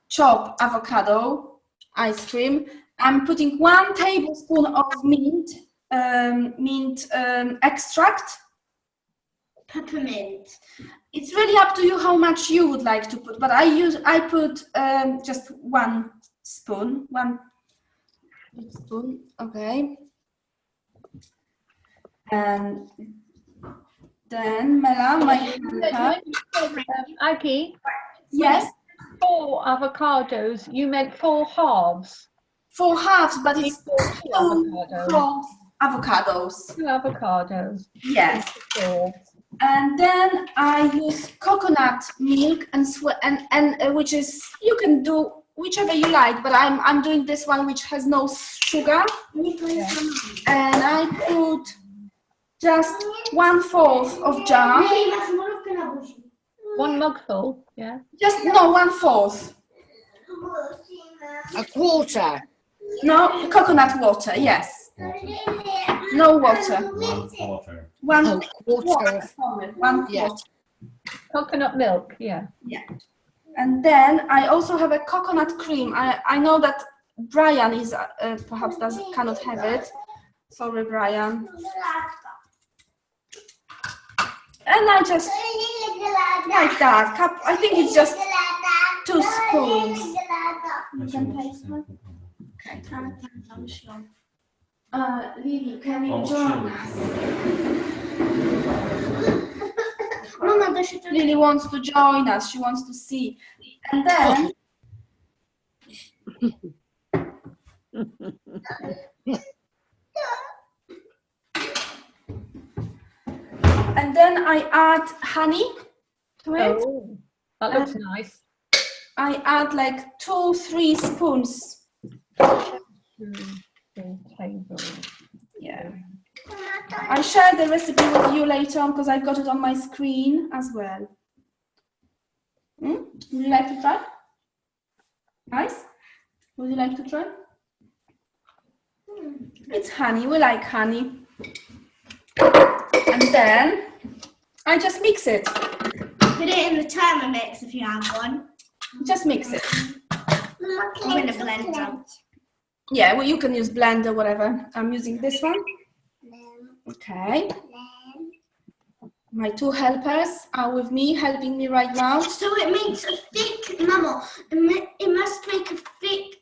chopped avocado ice cream, I'm putting 1 tablespoon of mint extract. Peppermint. It's really up to you how much you would like to put, but I put just 1 spoon, 1 spoon, okay. And then Mela, my helper. Aggie, Yes, 4 avocados, you meant 4 halves. 4 halves, but it's 2 avocados. Avocados. 2 avocados. Yes. 4. And then I use coconut milk and which is, you can do whichever you like, but I'm doing this one which has no sugar. Yeah. And I put just 1/4 of jar. 1 mugful, yeah. Just no 1/4. a quarter. No coconut water. Yes. No water. 1 quarter. 1 Oh, quarter. quarter. Sorry, 1 Yeah. quarter. Coconut milk, yeah. Yeah. And then I also have a coconut cream. I know that Brian is perhaps cannot have it. Sorry, Brian. And I just like that. I think it's just 2 spoons. You can taste it. Okay. Lily, can you join us? Lily wants to join us. She wants to see. And then I add honey to it. Oh, that looks nice. I add like 2-3 spoons. Yeah. I'll share the recipe with you later on because I've got it on my screen as well. Would you like to try? Nice? Would you like to try? It's honey. We like honey. And then I just mix it. Put it in the Thermomix if you have one. Just mix it. Or in a blender. Yeah, well, you can use blender, whatever. I'm using this one. Okay. My 2 helpers are with me, helping me right now. So it makes a thick, Mama. It must make a thick,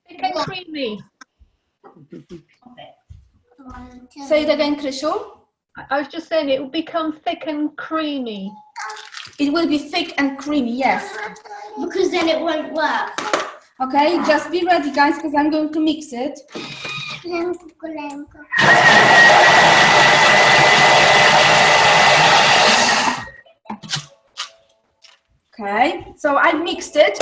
Thick and creamy. Say it again, Krishu. I was just saying it will become thick and creamy. It will be thick and creamy, yes. because then it won't work. Okay, just be ready, guys, because I'm going to mix it. Okay, so I mixed it.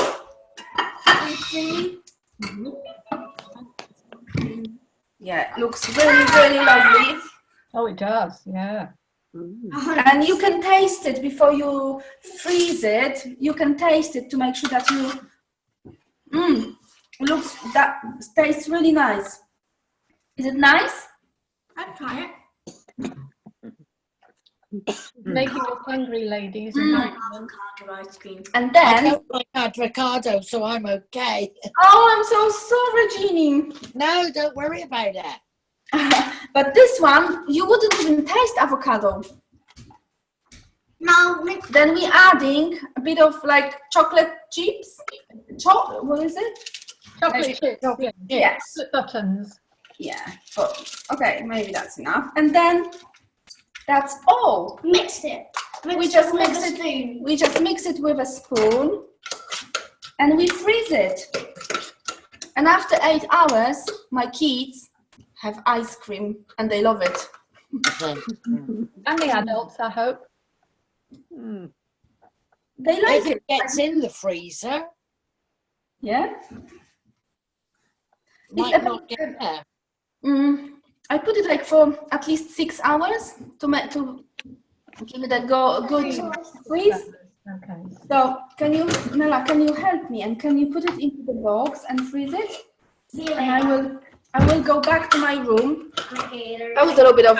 Yeah, it looks really, really lovely. Oh, it does, yeah. And you can taste it before you freeze it. You can taste it to make sure that you. That tastes really nice. Is it nice? I'll try it. Making us hungry, ladies. Avocado ice cream. And I then. don't like avocado, so I'm okay. Oh, I'm so sorry, Jeannie. No, don't worry about it. But this one, you wouldn't even taste avocado. No. Then we're adding a bit of like chocolate chips. What is it? Chocolate chips. Yeah. Yes. Chocolate buttons. Yeah. But, okay, maybe that's enough. And then that's all. Mix it. We just mix it with a spoon, and we freeze it. And after 8 hours, my kids have ice cream, and they love it. And the adults, I hope. They like If it gets in the freezer, Yeah. might not get there. I put it like for at least 6 hours to give it a good freeze. Okay. So Nella, can you help me and can you put it into the box and freeze it? See you And later. I will go back to my room. Alligator. That was a little bit of,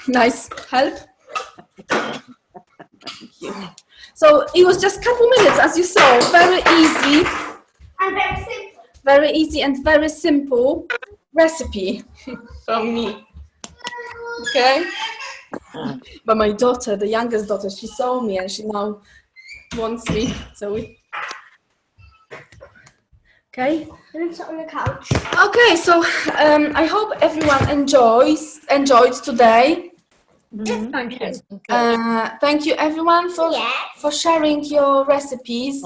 nice help. So it was just a couple minutes, as you saw, very easy. And very simple. Very easy and very simple recipe from me. Okay? But my daughter, the youngest daughter, she saw me and she now wants me. Okay? And sit on the couch. Okay, so I hope everyone enjoyed today. Thank you. Thank you everyone for sharing your recipes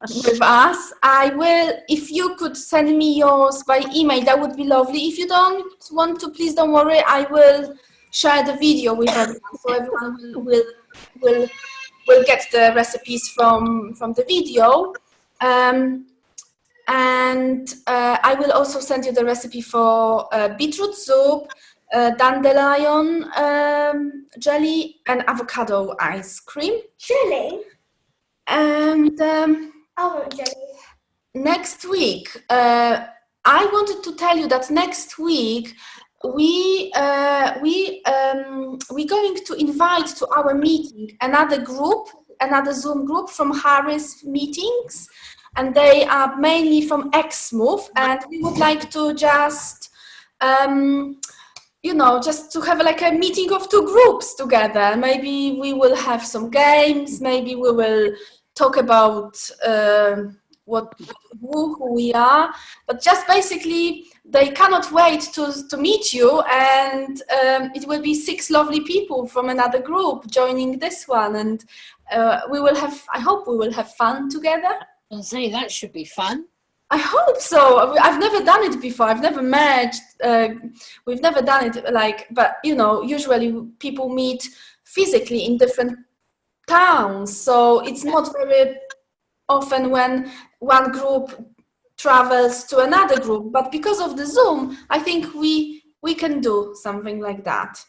with us. I will, if you could send me yours by email, that would be lovely. If you don't want to, please don't worry. I will share the video with everyone, so everyone will get the recipes from the video. And I will also send you the recipe for beetroot soup, dandelion jelly, and avocado ice cream. Jelly? And I want jelly. next week, I wanted to tell you that next week we're going to invite to our meeting another Zoom group from Harris meetings, and they are mainly from Exmouth, and we would like to just just to have like a meeting of two groups together. Maybe we will have some games, maybe we will talk about who we are, but just basically they cannot wait to meet you, and it will be 6 lovely people from another group joining this one, and I hope we will have fun together. And say that should be fun. I hope so. I've never done it before. I've never met. We've never done it but usually people meet physically in different towns, so it's not very often when one group travels to another group. But because of the Zoom, I think we can do something like that.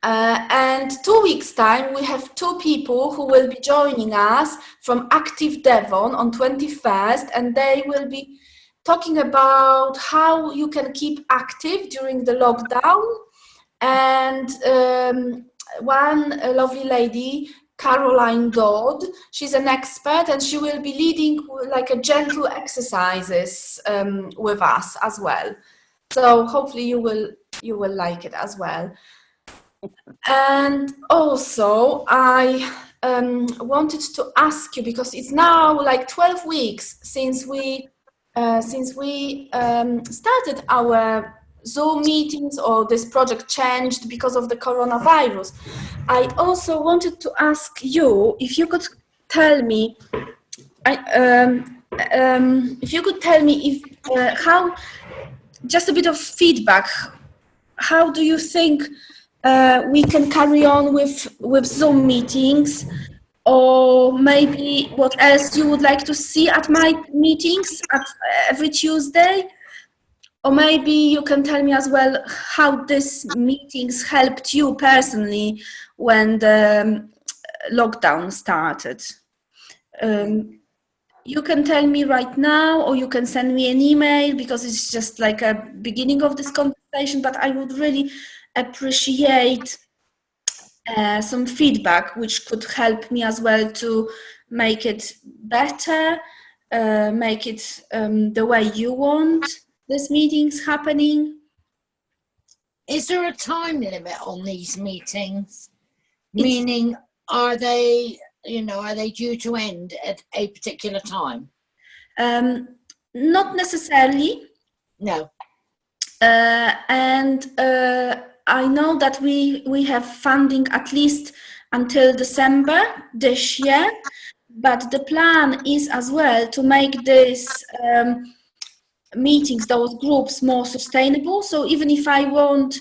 And 2 weeks' time, we have 2 people who will be joining us from Active Devon on 21st, and they will be talking about how you can keep active during the lockdown. And one lovely lady, Caroline Dodd, she's an expert, and she will be leading like a gentle exercises with us as well. So hopefully you will like it as well. And also I wanted to ask you, because it's now like 12 weeks since we started our Zoom meetings, or this project changed because of the coronavirus. I also wanted to ask you if you could tell me how, just a bit of feedback, how do you think we can carry on with Zoom meetings, or maybe what else you would like to see at my meetings every Tuesday? Or maybe you can tell me as well how these meetings helped you personally when the lockdown started. You can tell me right now, or you can send me an email, because it's just like a beginning of this conversation, but I would really appreciate some feedback which could help me as well to make it better, make it the way you want these meetings happening. Is there a time limit on these meetings? Meaning, are they due to end at a particular time? Not necessarily. No. And I know that we have funding at least until December this year, but the plan is as well to make this meetings, those groups, more sustainable. So even if I won't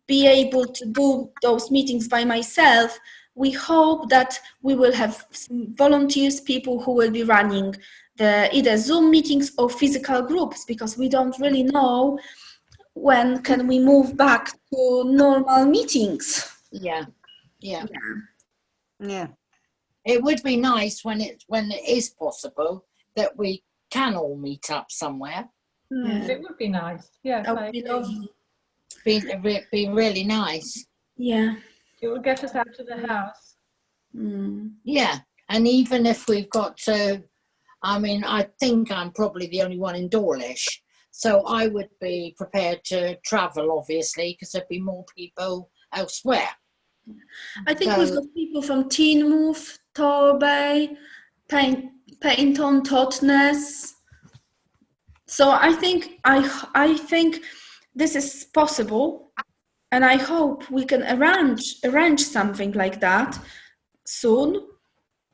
be able to do those meetings by myself, we hope that we will have some volunteers, people who will be running the either Zoom meetings or physical groups, because we don't really know when can we move back to normal meetings. Yeah. It would be nice when it is possible that we can all meet up somewhere. Yeah. It would be nice. Yes, that would be lovely. Be really nice. Yeah. It would get us out of the house. Yeah, and even if we've got to, I think I'm probably the only one in Dawlish, so I would be prepared to travel, obviously, because there'd be more people elsewhere. I think we've got people from Teignmouth, Torbay, Paynton, Totnes. So I think this is possible, and I hope we can arrange something like that soon,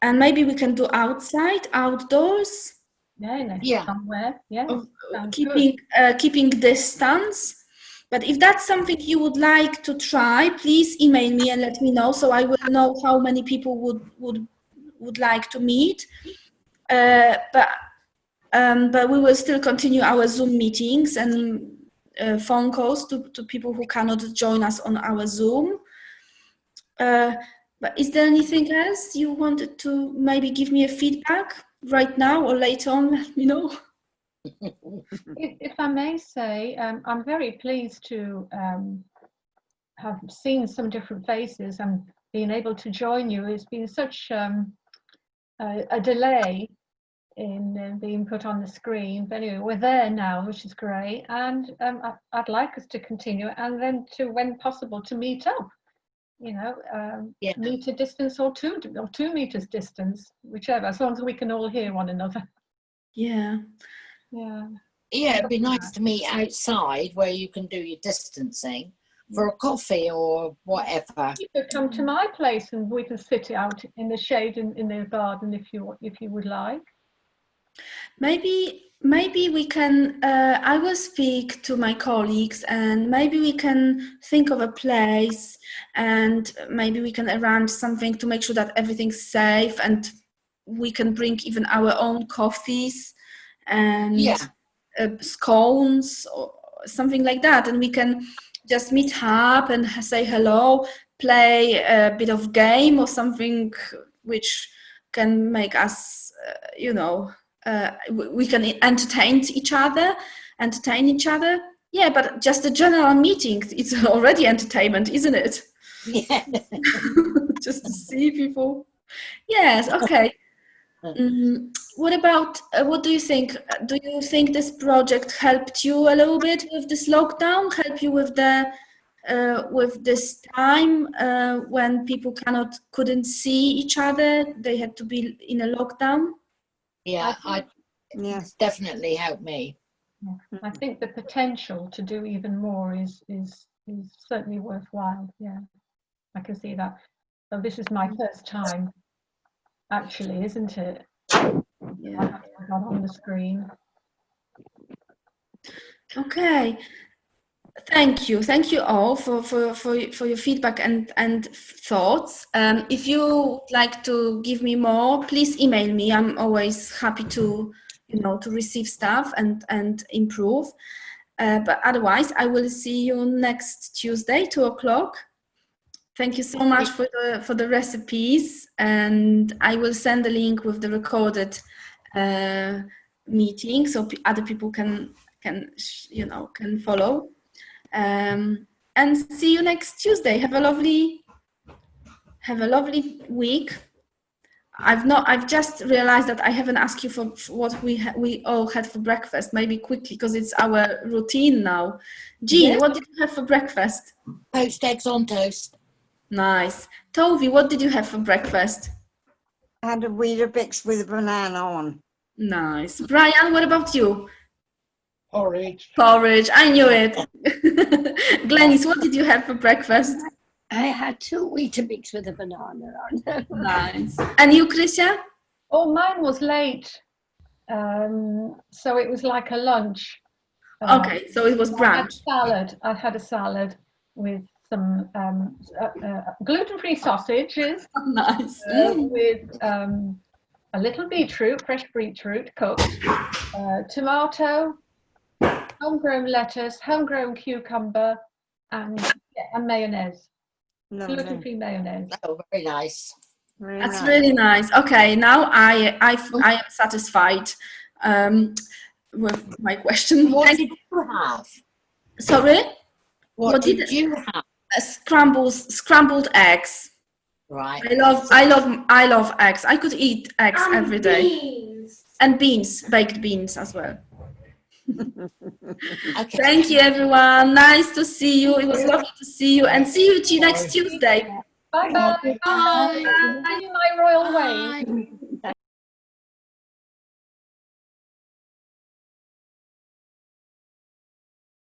and maybe we can do outdoors. Yeah. Somewhere. Yeah. Keeping distance. But if that's something you would like to try, please email me and let me know, so I will know how many people would like to meet. But we will still continue our Zoom meetings and phone calls to people who cannot join us on our Zoom. But is there anything else you wanted to maybe give me a feedback right now or later on? Let me know. If I may say, I'm very pleased to have seen some different faces and being able to join you. It's been such a delay in being put on the screen, but anyway, we're there now, which is great, and I'd like us to continue, and then to, when possible, to meet up, you know, meter distance or two meters distance, whichever, as long as we can all hear one another. Yeah, it'd be nice to meet outside where you can do your distancing for a coffee or whatever. You could come to my place and we can sit out in the shade in the garden if you would like. maybe we can, I will speak to my colleagues, and maybe we can think of a place, and maybe we can arrange something to make sure that everything's safe, and we can bring even our own coffees and scones or something like that, and we can just meet up and say hello, play a bit of game or something which can make us, we can entertain each other. Yeah, but just a general meeting, it's already entertainment, isn't it? Yeah. Just to see people. Yes, okay. What about, what do you think? Do you think this project helped you a little bit with this lockdown? Help you with with this time when people couldn't see each other? They had to be in a lockdown? Yeah, it's definitely helped me. I think the potential to do even more is certainly worthwhile. Yeah, I can see that. So this is my first time, actually, isn't it? Yeah, I got on the screen. Okay. Thank you all for your feedback and thoughts. If you would like to give me more, please email me. I'm always happy to to receive stuff and improve. But otherwise, I will see you next Tuesday, 2:00. Thank you so much for the recipes, and I will send a link with the recorded meeting so other people can follow. And see you next Tuesday. Have a lovely week. I've just realized that I haven't asked you for what we all had for breakfast. Maybe quickly, because it's our routine now. Jean, what did you have for breakfast? Poached eggs on toast. Nice. Tovi, what did you have for breakfast? I had a Weetabix with a banana on. Nice. Brian, what about you? Porridge. I knew it. Glenys, what did you have for breakfast? I had 2 Weetabix with a banana on. Nice. And you, Krysia? Oh, mine was late. So it was like a lunch. Okay, so it was brunch. I had a salad with some gluten-free sausages. Nice. With a little beetroot, fresh beetroot cooked, tomato, homegrown lettuce, homegrown cucumber, and mayonnaise. Gluten-free mayonnaise. Oh, very nice. That's really nice. Okay, now I am satisfied with my question. What did you have? Sorry? What did you have? Scrambled eggs. Right. I love eggs. I could eat eggs every day. Beans. And beans, baked beans as well. Okay. Thank you, everyone. Nice to see you. It was lovely to see you, and see you next Tuesday. Bye bye. Bye. See you my royal way. Bye.